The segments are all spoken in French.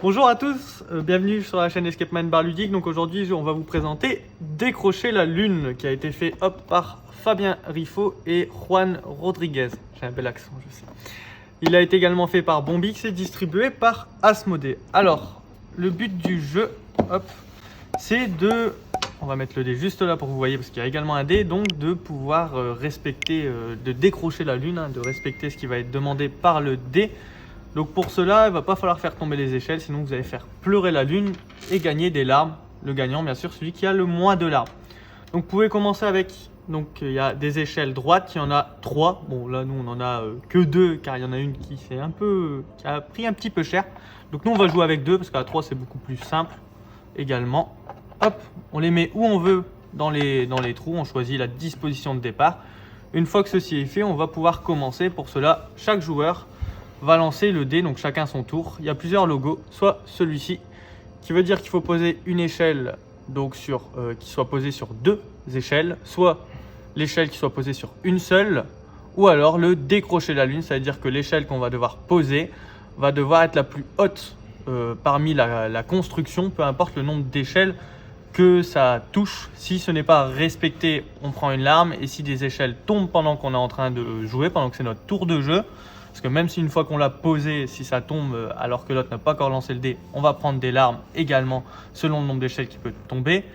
Bonjour à tous, bienvenue sur la chaîne Escape Man Bar Ludique. Donc aujourd'hui on va vous présenter Décrocher la Lune qui a été fait par Fabien Riffaut et Juan Rodriguez. J'ai un bel accent, je sais. Il a été également fait par Bombix et distribué par Asmodée. Alors, le but du jeu, c'est de... On va mettre le dé juste là pour que vous voyez parce qu'il y a également un dé, donc de pouvoir respecter, de décrocher la lune, de respecter ce qui va être demandé par le dé. Donc pour cela, il ne va pas falloir faire tomber les échelles, sinon vous allez faire pleurer la lune et gagner des larmes. Le gagnant, bien sûr, celui qui a le moins de larmes. Donc vous pouvez commencer avec, donc il y a des échelles droites, il y en a 3. Bon là nous on en a que 2 car il y en a une qui a pris un petit peu cher. Donc nous on va jouer avec 2 parce qu'à 3 c'est beaucoup plus simple également. Hop, on les met où on veut dans les trous, on choisit la disposition de départ. Une fois que ceci est fait, on va pouvoir commencer. Pour cela, chaque joueur va lancer le dé, donc chacun son tour. Il y a plusieurs logos, soit celui-ci, qui veut dire qu'il faut poser une échelle donc qui soit posée sur 2 échelles, soit l'échelle qui soit posée sur une seule, ou alors le décrocher la lune, ça veut dire que l'échelle qu'on va devoir poser va devoir être la plus haute parmi la construction, peu importe le nombre d'échelles que ça touche. Si ce n'est pas respecté, on prend une larme, et si des échelles tombent pendant qu'on est en train de jouer, pendant que c'est notre tour de jeu, parce que même si une fois qu'on l'a posé, si ça tombe alors que l'autre n'a pas encore lancé le dé, on va prendre des larmes également selon le nombre d'échelles qui peut tomber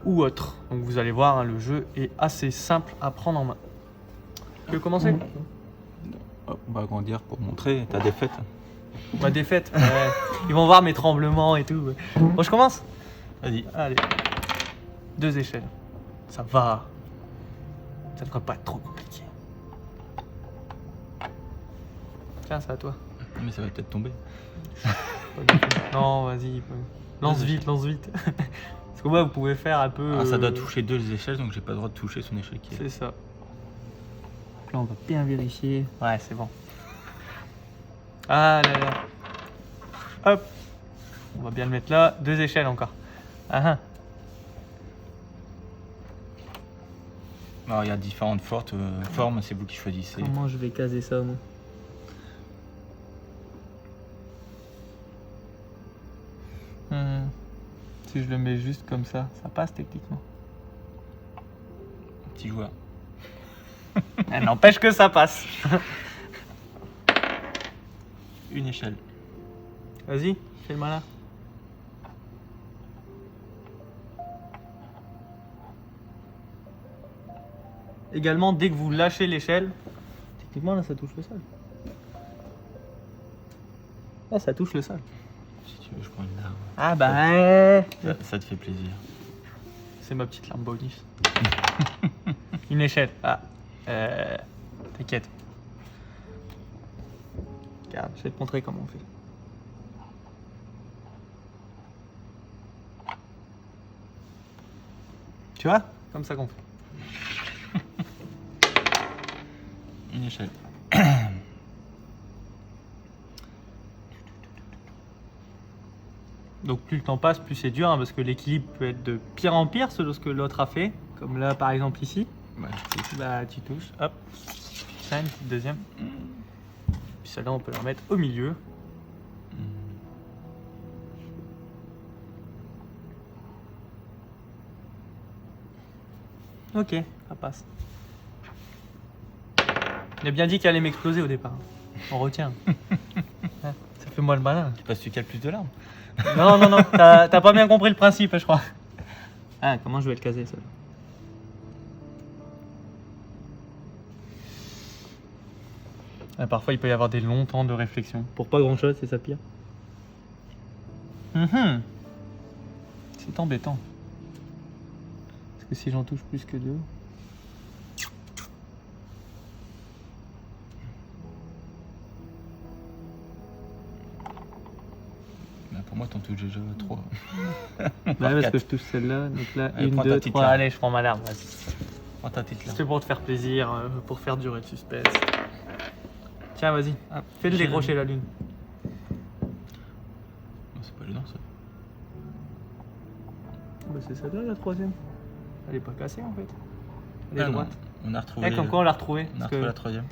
ou autre. Donc vous allez voir, le jeu est assez simple à prendre en main. Tu veux commencer? On va agrandir pour montrer ta défaite. Ma défaite, ils vont voir mes tremblements et tout. Bon, je commence? Vas-y. Allez. 2 échelles. Ça va. Ça devrait pas être trop compliqué. Tiens, c'est à toi. Mais ça va peut-être tomber. Non, vas-y. Lance vite, lance vite. Parce que moi, vous pouvez faire un peu... Ah, ça doit toucher 2 échelles, donc j'ai pas le droit de toucher son échelle qui est. C'est ça. Là, on va bien vérifier. Ouais, c'est bon. Ah là là. Hop. On va bien le mettre là. 2 échelles encore. Ah. Alors, il y a différentes formes, c'est vous qui choisissez. Comment je vais caser ça, moi? Si je le mets juste comme ça passe techniquement. Petit joueur. N'empêche que ça passe. Une échelle. Vas-y, fais le malin. Également, dès que vous lâchez l'échelle, techniquement là ça touche le sol. Là ça touche le sol. Si tu veux, je prends une larme. Ah bah... Ça te fait plaisir. C'est ma petite larme bonus. Une échelle. Ah. T'inquiète. Regarde, je vais te montrer comment on fait. Tu vois? Comme ça qu'on fait. Une échelle. Donc plus le temps passe, plus c'est dur, parce que l'équilibre peut être de pire en pire selon ce que l'autre a fait. Comme là par exemple ici. Ouais, Bah tu touches, hop. Ça, une petite deuxième. Puis celle-là on peut la remettre au milieu. Ok, ça passe. Il a bien dit qu'elle allait m'exploser au départ. On retient. Ça fait moi le malin. C'est pas celui qui a le plus de larmes. Non, t'as pas bien compris le principe, je crois. Ah, comment je vais le caser, ça? Ah, parfois, il peut y avoir des longs temps de réflexion. Pour pas grand-chose, c'est ça pire. C'est embêtant. Parce que si j'en touche plus que 2... Pour moi, t'en touches déjà 3. Bah parce que je touche celle-là, donc là, Allez, 1, prends ta 2, petite 3, larme. allez, je prends ma larme, vas-y. Prends ta petite larme. C'est pour te faire plaisir, pour faire durer le suspense. Tiens, vas-y, fais le j'ai décrocher la lune. Non, c'est pas gênant ça. Bah c'est celle-là, la troisième. Elle est pas cassée en fait. Elle est Ah, non. droite. On a retrouvé. Comme quoi on l'a retrouvée. On a parce retrouvé que la troisième.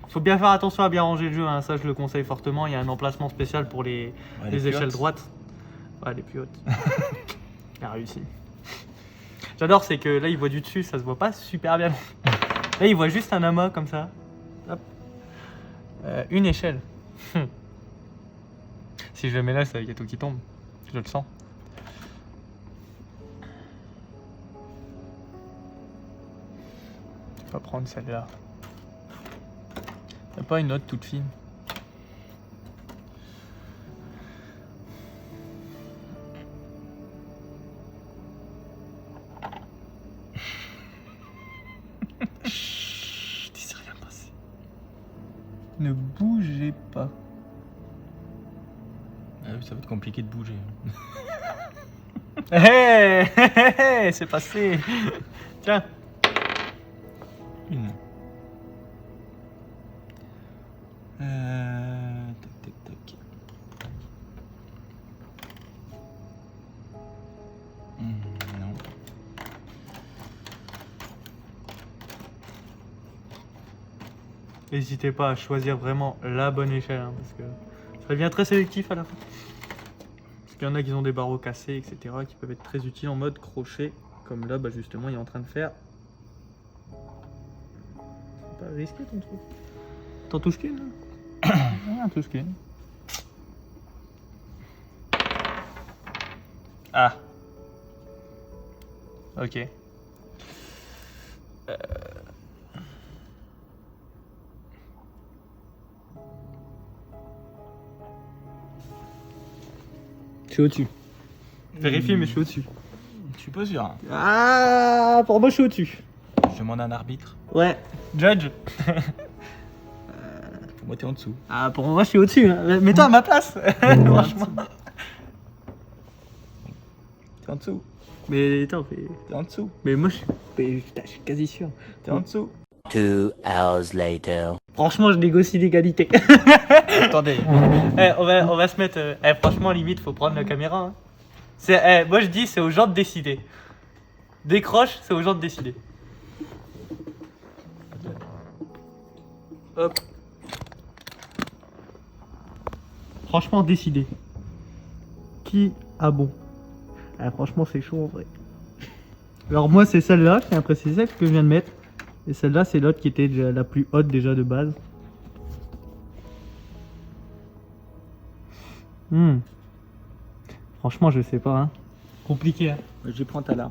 Faut bien faire attention à bien ranger le jeu, hein. Ça je le conseille fortement. Il y a un emplacement spécial pour les échelles droites. Ouais, les plus hautes. Il a réussi. J'adore, c'est que là il voit du dessus, ça se voit pas super bien. Là il voit juste un amas comme ça. Hop. Une échelle. Si je le mets là, il y a tout qui tombe. Je le sens. On va prendre celle-là. Y'a pas une autre toute fine? Chut, il s'est rien passé. Ne bougez pas. Ah oui, ça va être compliqué de bouger. Hé, c'est passé. Tiens. Une. Tac, tac, tac. Non. N'hésitez pas à choisir vraiment la bonne échelle, hein, parce que ça devient très sélectif à la fin. Parce qu'il y en a qui ont des barreaux cassés, etc., qui peuvent être très utiles en mode crochet, comme là, bah justement, il est en train de faire. C'est pas risqué ton truc. T'en touches qu'une? Ah, touche qu'une. Ah. Ok. Je suis au-dessus. Vérifie, mais je suis au-dessus. Je suis pas sûr. Hein. Ah, pour moi, je suis au-dessus. Je demande un arbitre. Ouais. Judge. Pour moi, t'es en dessous. Ah, pour moi, je suis au-dessus. Hein. Mets-toi à ma place. Franchement. T'es en dessous. Mais attends, T'es en dessous. mais moi, je suis quasi sûr. T'es en dessous. 2 hours later. Franchement, je négocie l'égalité. Attendez. On va se mettre. Franchement, limite, faut prendre la caméra. Hein. Moi, je dis, c'est aux gens de décider. Décroche, c'est aux gens de décider. Hop. Franchement, décider. Qui a bon? Franchement, c'est chaud en vrai. Alors, moi, c'est celle-là, je tiens à préciser, que je viens de mettre. Et celle-là, c'est l'autre qui était déjà la plus haute déjà de base. Franchement, je sais pas. Hein. Compliqué. Hein. Je vais prendre ta là.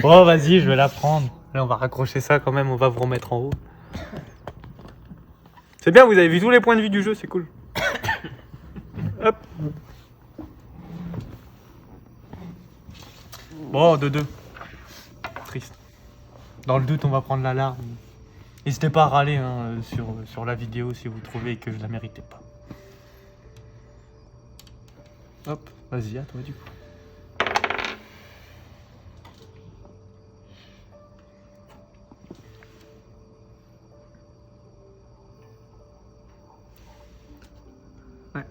Bon, vas-y, je vais la prendre. Là, on va raccrocher ça quand même. On va vous remettre en haut. C'est bien, vous avez vu tous les points de vue du jeu, c'est cool. Hop. Bon, 2-2. Triste. Dans le doute, on va prendre l'alarme. N'hésitez pas à râler hein, sur la vidéo si vous trouvez que je la méritais pas. Hop, vas-y, à toi du coup. Ouais.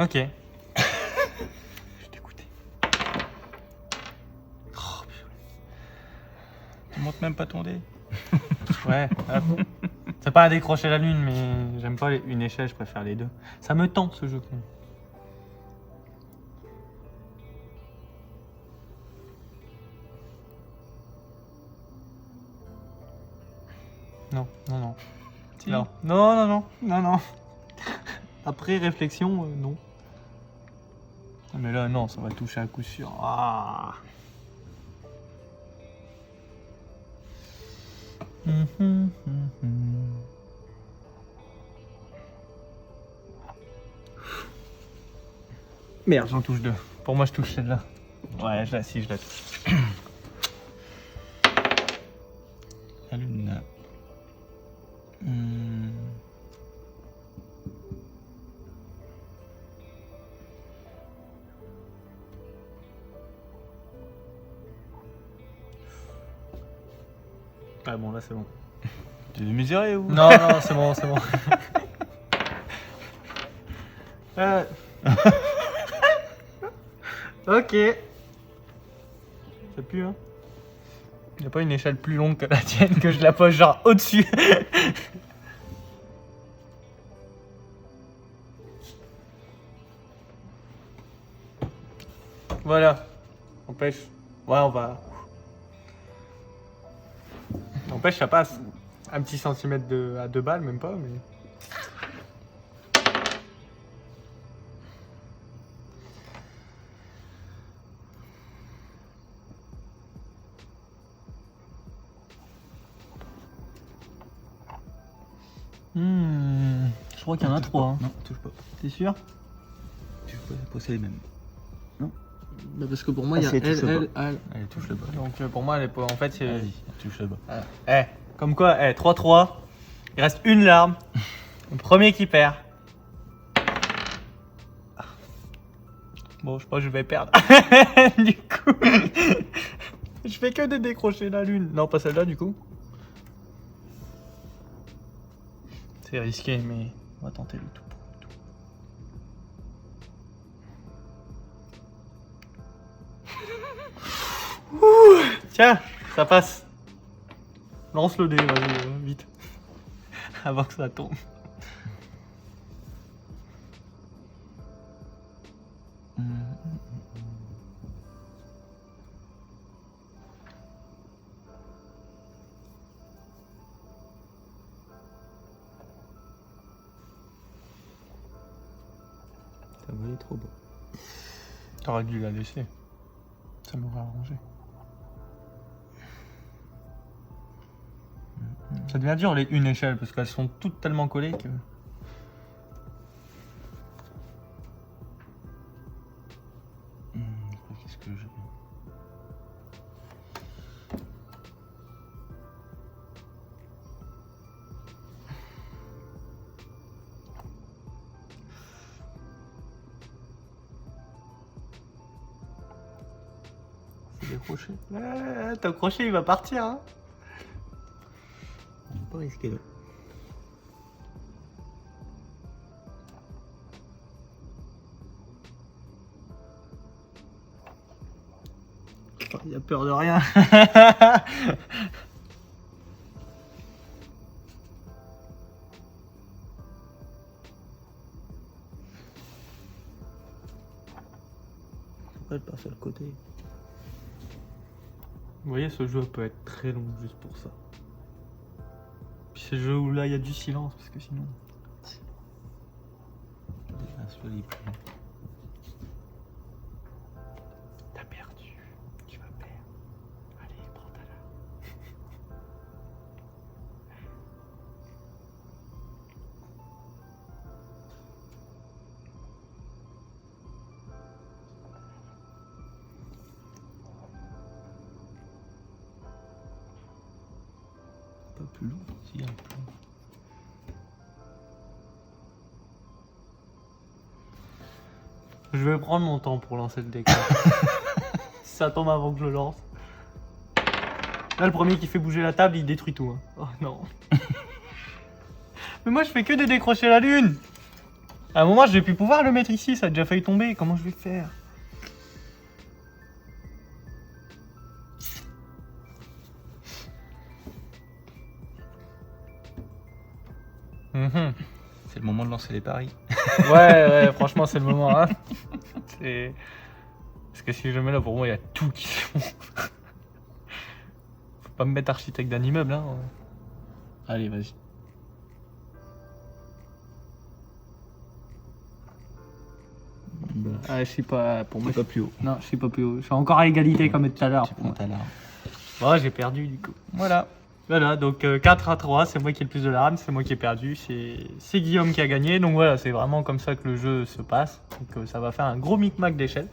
Ok. Je suis dégoûté. Oh, Tu montes même pas ton dé. ouais, hop. C'est pas à décrocher la lune, mais j'aime pas une échelle, je préfère les deux. Ça me tente ce jeu. Non, non, non. Si. Non, non, non, non, non, non. Après réflexion, non. Mais là, non, ça va toucher à coup sûr. Ah. Merde, j'en touche deux. Pour moi, je touche celle-là. Ouais, si, je la touche. La lune. Ah bon, là, c'est bon. Tu veux mesurer ou? Non, non, c'est bon, c'est bon. Ok. Ça pue, hein. Il n'y a pas une échelle plus longue que la tienne que je la pose genre au-dessus. Voilà. Empêche. Ouais, on va. Empêche, ça passe. Un petit centimètre à 2 balles, même pas, mais. Je crois qu'il y en a 3. Hein. Non, touche pas. T'es sûr? Touche pas, c'est les mêmes. Bah parce que pour moi, il y a elle. Allez, touche le bas. Donc pour moi, elle est pas. En fait, c'est. Vas-y, touche le bas. Comme quoi, 3-3. Il reste une larme. Le premier qui perd. Bon, je pense que je vais perdre. Du coup, je fais que de décrocher la lune. Non, pas celle-là, du coup. C'est risqué, mais on va tenter le tout. Tiens, ça passe. Lance le dé, vas-y, vite. Avant que ça tombe. Ça va aller trop beau. T'aurais dû la laisser. Ça m'aurait arrangé. Ça devient dur une échelle parce qu'elles sont toutes tellement collées que. Qu'est-ce que je. C'est décroché. Ton crochet il va partir, hein. On va pas risquer là. Il a peur de rien. Pourquoi elle part sur le côté? Vous voyez, ce jeu peut être très long juste pour ça. Puis ce jeu où là il y a du silence parce que sinon. T'as perdu. Tu vas perdre. Allez, prends ta lame. Pas plus long, si un peu. Je vais prendre mon temps pour lancer le décor. Si ça tombe avant que je le lance. Là, le premier qui fait bouger la table, il détruit tout. Hein. Oh non. Mais moi, je fais que de décrocher la lune. À un moment, je vais plus pouvoir le mettre ici. Ça a déjà failli tomber. Comment je vais faire? C'est le moment de lancer les paris. Ouais, franchement, c'est le moment. Hein. C'est... Parce que si je mets là, pour moi, il y a tout qui se fond. Faut pas me mettre architecte d'un immeuble. Hein. Allez, vas-y. Ah, je suis pas... Pour moi, Pas plus haut. non, je suis pas plus haut. Je suis encore à égalité comme tout à l'heure. Tu prends ta larme. Bon, j'ai perdu du coup. Voilà, donc 4-3, c'est moi qui ai le plus de larmes, c'est moi qui ai perdu, c'est Guillaume qui a gagné. Donc voilà, c'est vraiment comme ça que le jeu se passe. Donc ça va faire un gros micmac d'échelle.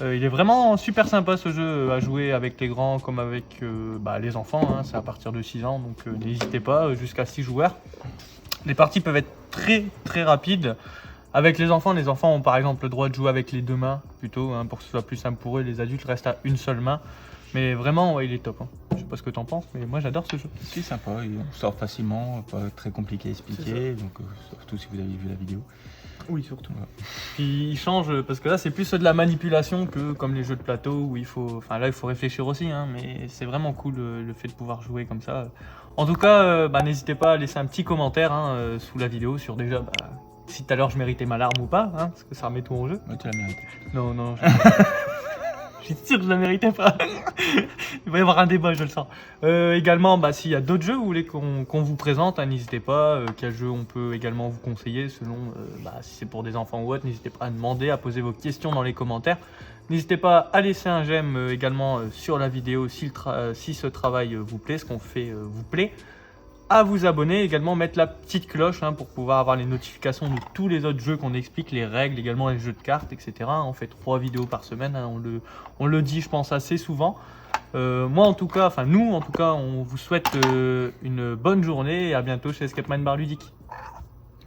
Il est vraiment super sympa ce jeu à jouer avec les grands comme avec les enfants. Hein, c'est à partir de 6 ans, donc n'hésitez pas, jusqu'à 6 joueurs. Les parties peuvent être très très rapides. Avec les enfants ont par exemple le droit de jouer avec les 2 mains plutôt, hein, pour que ce soit plus simple pour eux. Les adultes restent à une seule main. Mais vraiment, ouais, il est top. Hein. Je sais pas ce que t'en penses, mais moi j'adore ce jeu. C'est sympa, on sort facilement, pas très compliqué à expliquer, donc surtout si vous avez vu la vidéo. Oui, surtout. Ouais. Puis il change, parce que là c'est plus de la manipulation que comme les jeux de plateau où il faut. Enfin là il faut réfléchir aussi, hein, mais c'est vraiment cool le fait de pouvoir jouer comme ça. En tout cas, n'hésitez pas à laisser un petit commentaire hein, sous la vidéo sur déjà si tout à l'heure je méritais ma larme ou pas, hein, parce que ça remet tout en jeu. Ouais, tu l'as mérité. Non, non, je suis sûr que je la méritais pas. Il va y avoir un débat, je le sens. Également, s'il y a d'autres jeux que vous voulez qu'on vous présente, hein, n'hésitez pas. Quel jeu on peut également vous conseiller selon si c'est pour des enfants ou autre. N'hésitez pas à demander, à poser vos questions dans les commentaires. N'hésitez pas à laisser un j'aime également sur la vidéo si ce travail vous plaît, ce qu'on fait vous plaît. À vous abonner, également mettre la petite cloche hein, pour pouvoir avoir les notifications de tous les autres jeux qu'on explique, les règles, également les jeux de cartes, etc. On fait 3 vidéos par semaine, hein, on le dit je pense assez souvent. Moi en tout cas, enfin nous en tout cas, on vous souhaite une bonne journée et à bientôt chez Escape Mind Bar Ludique.